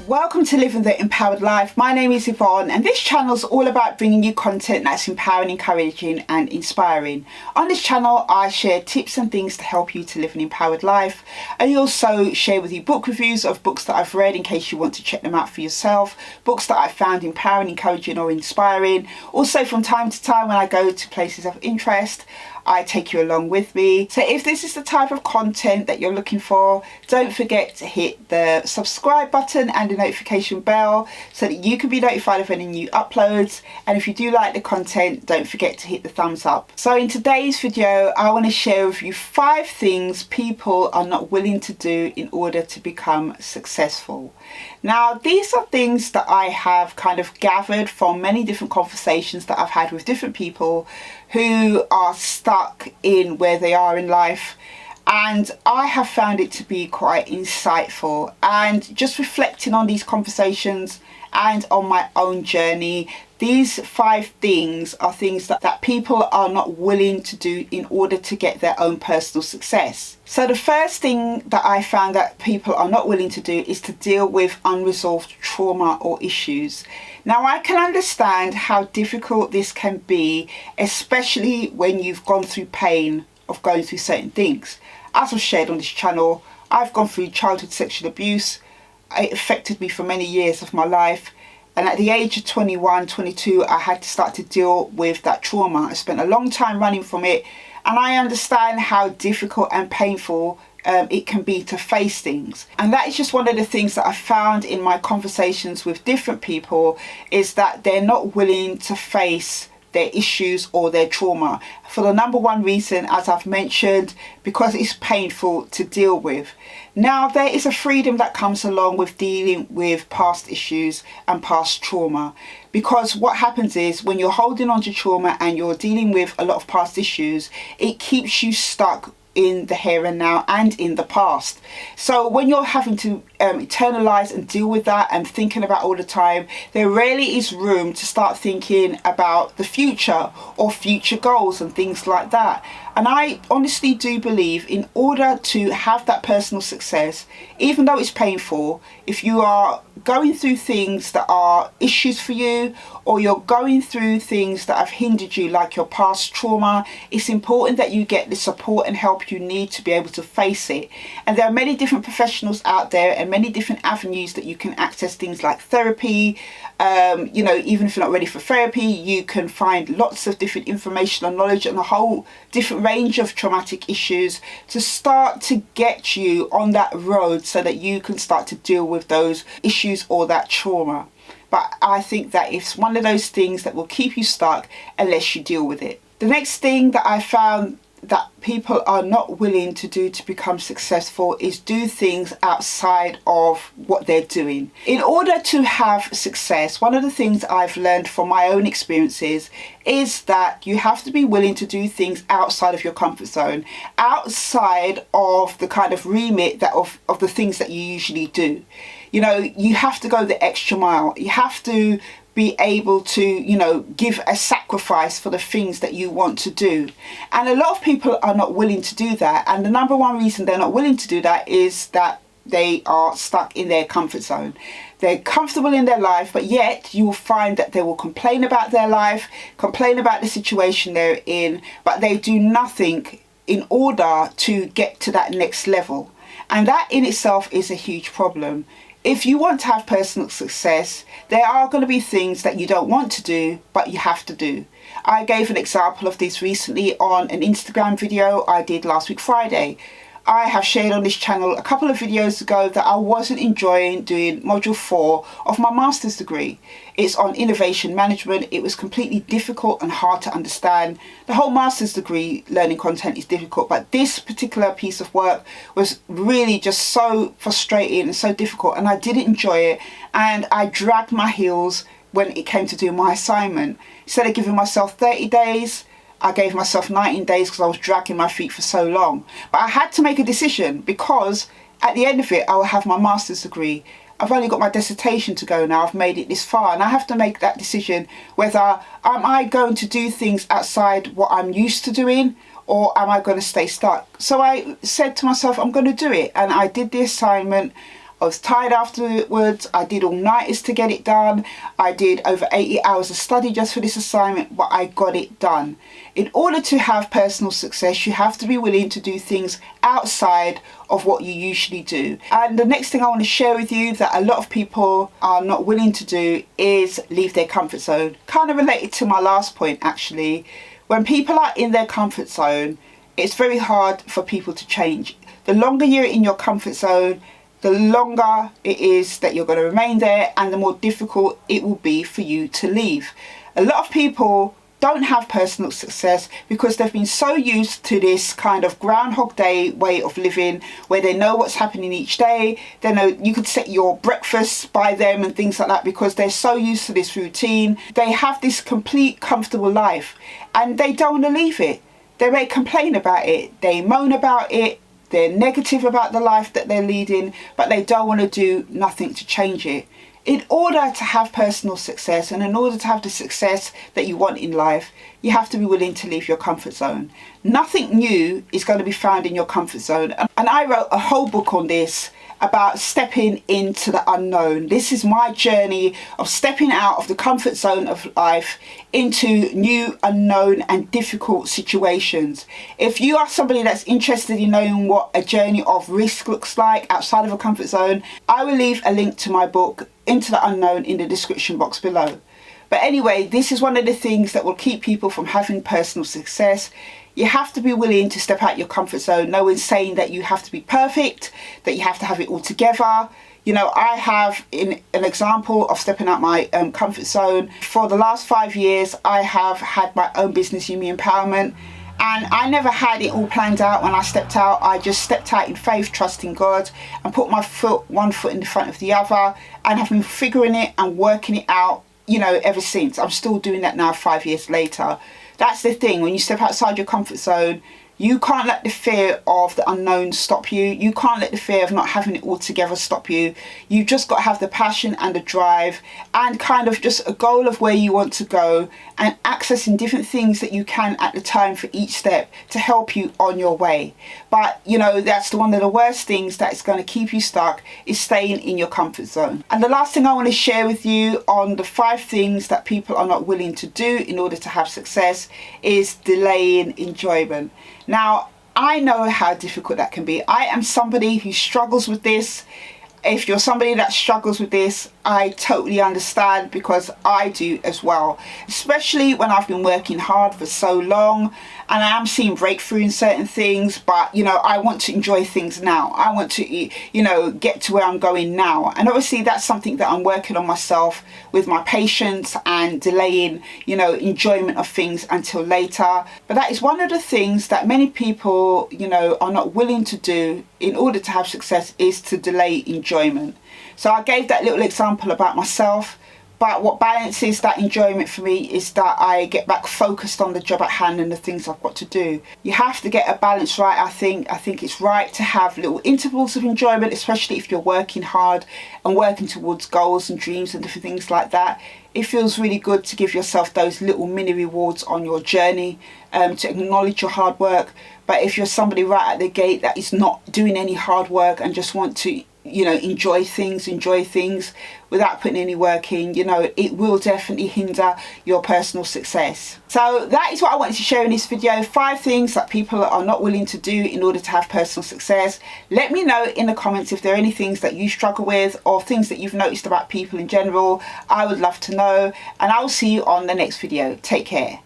Welcome to Living the Empowered Life. My name is Yvonne and this channel is all about bringing you content that's empowering, encouraging and inspiring. On this channel I share tips and things to help you to live an empowered life. I also share with you book reviews of books that I've read in case you want to check them out for yourself, books that I found empowering, encouraging or inspiring. Also from time to time when I go to places of interest, I take you along with me. So if this is the type of content that you're looking for, don't forget to hit the subscribe button and the notification bell so that you can be notified of any new uploads. And if you do like the content, don't forget to hit the thumbs up. So in today's video, I want to share with you 5 things people are not willing to do in order to become successful. Now, these are things that I have kind of gathered from many different conversations that I've had with different people who are stuck in where they are in life, and I have found it to be quite insightful. And just reflecting on these conversations and on my own journey, these 5 things are things that people are not willing to do in order to get their own personal success. So the first thing that I found that people are not willing to do is to deal with unresolved trauma or issues. Now, I can understand how difficult this can be, especially when you've gone through pain of going through certain things. As I've shared on this channel, I've gone through childhood sexual abuse. It affected me for many years of my life. And at the age of 21, 22, I had to start to deal with that trauma. I spent a long time running from it. And I understand how difficult and painful it can be to face things. And that is just one of the things that I found in my conversations with different people, is that they're not willing to face their issues or their trauma for the number one reason, as I've mentioned, because it's painful to deal with. Now, there is a freedom that comes along with dealing with past issues and past trauma, because what happens is when you're holding on to trauma and you're dealing with a lot of past issues, it keeps you stuck in the here and now and in the past. So when you're having to internalize and deal with that and thinking about all the time, there rarely is room to start thinking about the future or future goals and things like that. And I honestly do believe in order to have that personal success, even though it's painful, if you are going through things that are issues for you, or you're going through things that have hindered you, like your past trauma, it's important that you get the support and help you need to be able to face it. And there are many different professionals out there and many different avenues that you can access things like therapy. Even if you're not ready for therapy, you can find lots of different information and knowledge on a whole different range of traumatic issues to start to get you on that road so that you can start to deal with those issues or that trauma. But I think that it's one of those things that will keep you stuck unless you deal with it. The next thing that I found that people are not willing to do to become successful is do things outside of what they're doing. In order to have success, one of the things I've learned from my own experiences is that you have to be willing to do things outside of your comfort zone, outside of the kind of remit that of the things that you usually do. You have to go the extra mile. You have to be able to, give a sacrifice for the things that you want to do. And a lot of people are not willing to do that. And the number one reason they're not willing to do that is that they are stuck in their comfort zone. They're comfortable in their life, but yet you will find that they will complain about their life, complain about the situation they're in, but they do nothing in order to get to that next level. And that in itself is a huge problem. If you want to have personal success, there are going to be things that you don't want to do, but you have to do. I gave an example of this recently on an Instagram video I did last week Friday. I have shared on this channel a couple of videos ago that I wasn't enjoying doing module 4 of my master's degree. It's on innovation management. It was completely difficult and hard to understand. The whole master's degree learning content is difficult, but this particular piece of work was really just so frustrating and so difficult, and I didn't enjoy it, and I dragged my heels when it came to do my assignment. Instead of giving myself 30 days, I gave myself 19 days because I was dragging my feet for so long. But I had to make a decision, because at the end of it, I will have my master's degree. I've only got my dissertation to go now. I've made it this far, and I have to make that decision whether am I going to do things outside what I'm used to doing, or am I going to stay stuck? So I said to myself, I'm going to do it. And I did the assignment. I was tired afterwards. I did all-nighters to get it done. I did over 80 hours of study just for this assignment, but I got it done. In order to have personal success, you have to be willing to do things outside of what you usually do. And the next thing I want to share with you that a lot of people are not willing to do is leave their comfort zone. Kind of related to my last point, actually. When people are in their comfort zone, it's very hard for people to change. The longer you're in your comfort zone, the longer it is that you're going to remain there, and the more difficult it will be for you to leave. A lot of people don't have personal success because they've been so used to this kind of Groundhog Day way of living, where they know what's happening each day. They know you could set your breakfast by them and things like that because they're so used to this routine. They have this complete comfortable life and they don't want to leave it. They may complain about it, they moan about it, they're negative about the life that they're leading, but they don't want to do nothing to change it. In order to have personal success and in order to have the success that you want in life, you have to be willing to leave your comfort zone. Nothing new is going to be found in your comfort zone. And I wrote a whole book on this about stepping into the unknown. This is my journey of stepping out of the comfort zone of life into new, unknown and difficult situations. If you are somebody that's interested in knowing what a journey of risk looks like outside of a comfort zone, I will leave a link to my book Into the Unknown in the description box below. But anyway, this is one of the things that will keep people from having personal success. You have to be willing to step out your comfort zone. No one's saying that you have to be perfect, that you have to have it all together. You know, I have an example of stepping out my comfort zone. For the last 5 years, I have had my own business, Yumi Empowerment. And I never had it all planned out when I stepped out. I just stepped out in faith, trusting God, and put my one foot in front of the other, and have been figuring it and working it out, you know, ever since. I'm still doing that now 5 years later. That's the thing, when you step outside your comfort zone, you can't let the fear of the unknown stop you. You can't let the fear of not having it all together stop you. You've just got to have the passion and the drive and kind of just a goal of where you want to go and accessing different things that you can at the time for each step to help you on your way. But, you know, that's one of the worst things that is going to keep you stuck is staying in your comfort zone. And the last thing I want to share with you on the 5 things that people are not willing to do in order to have success is delaying enjoyment. Now, I know how difficult that can be. I am somebody who struggles with this. If you're somebody that struggles with this, I totally understand because I do as well. Especially when I've been working hard for so long and I am seeing breakthrough in certain things, but you know, I want to enjoy things now. I want to, you know, get to where I'm going now. And obviously that's something that I'm working on myself with my patience and delaying, you know, enjoyment of things until later. But that is one of the things that many people, you know, are not willing to do in order to have success is to delay enjoyment. So I gave that little example about myself, but what balances that enjoyment for me is that I get back focused on the job at hand and the things I've got to do. You have to get a balance right, I think. I think it's right to have little intervals of enjoyment, especially if you're working hard and working towards goals and dreams and different things like that. It feels really good to give yourself those little mini rewards on your journey, to acknowledge your hard work. But if you're somebody right at the gate that is not doing any hard work and just want to, you know, enjoy things without putting any work in, you know, it will definitely hinder your personal success. So that is what I wanted to share in this video. 5 things that people are not willing to do in order to have personal success. Let me know in the comments if there are any things that you struggle with or things that you've noticed about people in general. I would love to know, and I will see you on the next video. Take care.